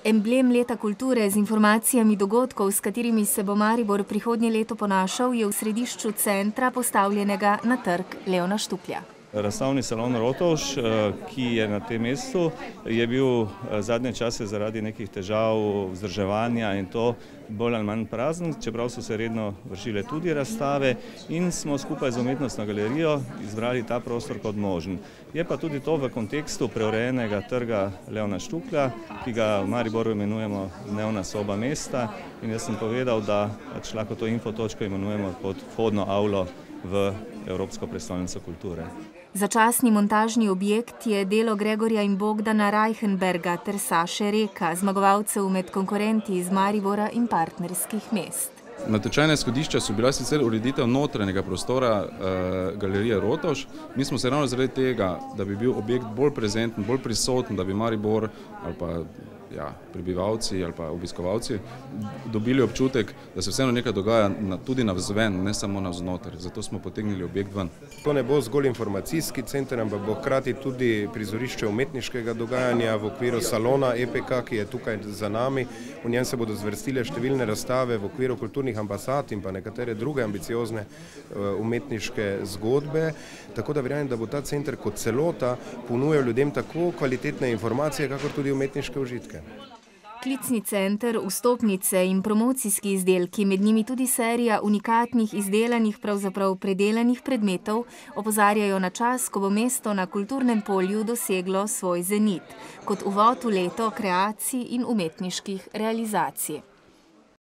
Emblem leta kulture z informacijami dogodkov, s katerimi se bo Maribor prihodnje leto ponašal, je v središču centra postavljenega na trg Leona Štuklja. Razstavni salon Rotovž, ki je na tem mestu, je bil zadnje čase zaradi nekih težav vzdrževanja in to bolj ali manj prazen, čeprav so se redno vršile tudi razstave in smo skupaj z umetnostno galerijo izbrali ta prostor kot možen. Je pa tudi to v kontekstu preurejenega trga Leona Štuklja, ki ga v Mariboru imenujemo dnevna soba mesta, in jaz sem povedal, da lahko to infotočko imenujemo pod vhodno avlo v Evropsko prestolnico kulture. Začasni montažni objekt je delo Gregorja in Bogdana Reichenberga ter Saše Reka, zmagovalcev med konkurenti iz Maribora in partnerskih mest. Natečajna izhodišča so bila sicer ureditev notranjega prostora galerije Rotovž. Mi smo se ravno zaradi tega, da bi bil objekt bolj prezenten, bolj prisoten, da bi Maribor ali pa prebivalci ali pa obiskovalci dobili občutek, da se vseeno nekaj dogaja tudi navzven, ne samo navznoter. Zato smo potegnili objekt ven. To ne bo zgolj informacijski center, ampak bo hkrati tudi prizorišče umetniškega dogajanja v okviru salona EPK, ki je tukaj za nami. V njem se bodo zvrstile številne razstave v okviru kulturnih ambasad in pa nekatere druge ambiciozne umetniške zgodbe. Tako da verjamem, da bo ta center kot celota ponujal ljudem tako kvalitetne informacije, kakor tudi umetniške užitke. Klicni center, vstopnice in promocijski izdelki, med njimi tudi serija unikatnih izdelanih, pravzaprav predelanih predmetov, opozarjajo na čas, ko bo mesto na kulturnem polju doseglo svoj zenit, kot uvod v leto kreacij in umetniških realizacij.